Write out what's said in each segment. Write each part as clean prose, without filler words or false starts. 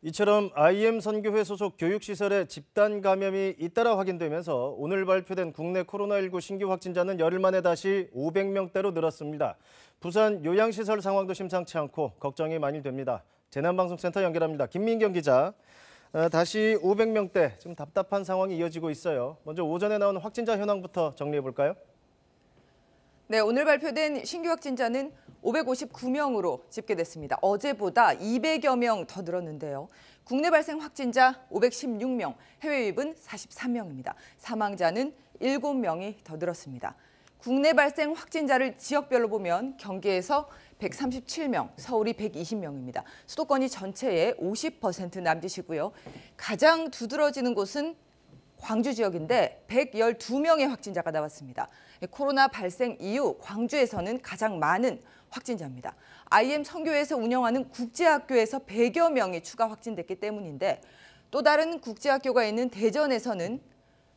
이처럼 IM 선교회 소속 교육시설에 집단 감염이 잇따라 확인되면서 오늘 발표된 국내 코로나19 신규 확진자는 열흘 만에 다시 500명대로 늘었습니다. 부산 요양시설 상황도 심상치 않고 걱정이 많이 됩니다. 재난방송센터 연결합니다. 김민경 기자. 다시 500명대, 지금 답답한 상황이 이어지고 있어요. 먼저 오전에 나온 확진자 현황부터 정리해볼까요? 네, 오늘 발표된 신규 확진자는 559명으로 집계됐습니다. 어제보다 200여 명 더 늘었는데요. 국내 발생 확진자 516명, 해외 유입은 43명입니다. 사망자는 7명이 더 늘었습니다. 국내 발생 확진자를 지역별로 보면 경기에서 137명, 서울이 120명입니다. 수도권이 전체의 50% 남짓이고요. 가장 두드러지는 곳은 광주 지역인데 112명의 확진자가 나왔습니다. 코로나 발생 이후 광주에서는 가장 많은 확진자입니다. IM 선교회에서 운영하는 국제학교에서 100여 명이 추가 확진됐기 때문인데 또 다른 국제학교가 있는 대전에서는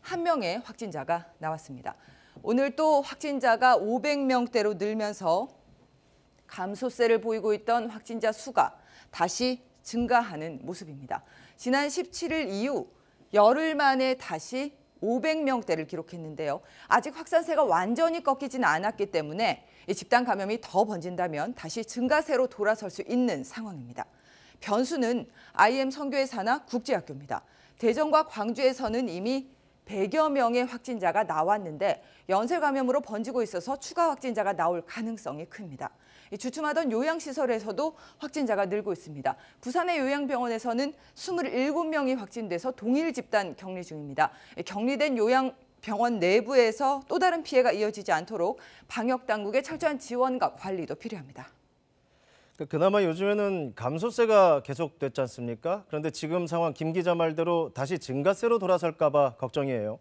1명의 확진자가 나왔습니다. 오늘 또 확진자가 500명대로 늘면서 감소세를 보이고 있던 확진자 수가 다시 증가하는 모습입니다. 지난 17일 이후 열흘 만에 다시 500명대를 기록했는데요. 아직 확산세가 완전히 꺾이지는 않았기 때문에 집단 감염이 더 번진다면 다시 증가세로 돌아설 수 있는 상황입니다. 변수는 IM 선교회 산하 국제학교입니다. 대전과 광주에서는 이미 100여 명의 확진자가 나왔는데 연쇄 감염으로 번지고 있어서 추가 확진자가 나올 가능성이 큽니다. 주춤하던 요양시설에서도 확진자가 늘고 있습니다. 부산의 요양병원에서는 27명이 확진돼서 동일 집단 격리 중입니다. 격리된 요양병원 내부에서 또 다른 피해가 이어지지 않도록 방역당국의 철저한 지원과 관리도 필요합니다. 그나마 요즘에는 감소세가 계속됐지 않습니까? 그런데 지금 상황 김 기자 말대로 다시 증가세로 돌아설까 봐 걱정이에요.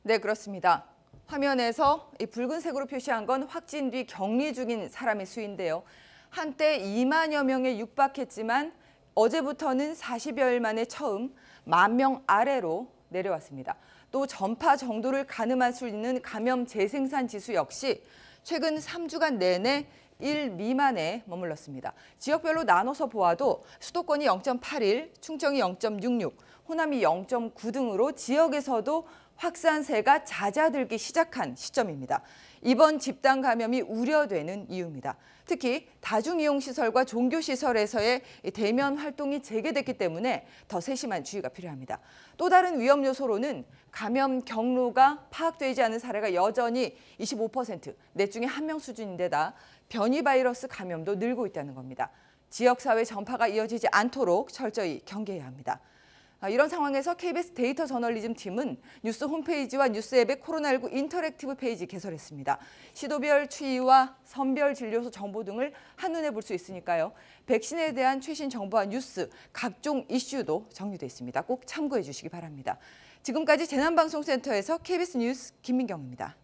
네, 그렇습니다. 화면에서 이 붉은색으로 표시한 건 확진 뒤 격리 중인 사람의 수인데요. 한때 2만여 명에 육박했지만 어제부터는 40여일 만에 처음 10,000명 아래로 내려왔습니다. 또 전파 정도를 가늠할 수 있는 감염 재생산 지수 역시 최근 3주간 내내 1 미만에 머물렀습니다. 지역별로 나눠서 보아도 수도권이 0.81, 충청이 0.66, 호남이 0.9 등으로 지역에서도 확산세가 잦아들기 시작한 시점입니다. 이번 집단 감염이 우려되는 이유입니다. 특히 다중이용시설과 종교시설에서의 대면 활동이 재개됐기 때문에 더 세심한 주의가 필요합니다. 또 다른 위험 요소로는 감염 경로가 파악되지 않은 사례가 여전히 25%, 넷 중에 1명 수준인데다 변이 바이러스 감염도 늘고 있다는 겁니다. 지역사회 전파가 이어지지 않도록 철저히 경계해야 합니다. 이런 상황에서 KBS 데이터 저널리즘 팀은 뉴스 홈페이지와 뉴스 앱의 코로나19 인터랙티브 페이지 개설했습니다. 시도별 추이와 선별 진료소 정보 등을 한눈에 볼 수 있으니까요. 백신에 대한 최신 정보와 뉴스, 각종 이슈도 정리돼 있습니다. 꼭 참고해 주시기 바랍니다. 지금까지 재난방송센터에서 KBS 뉴스 김민경입니다.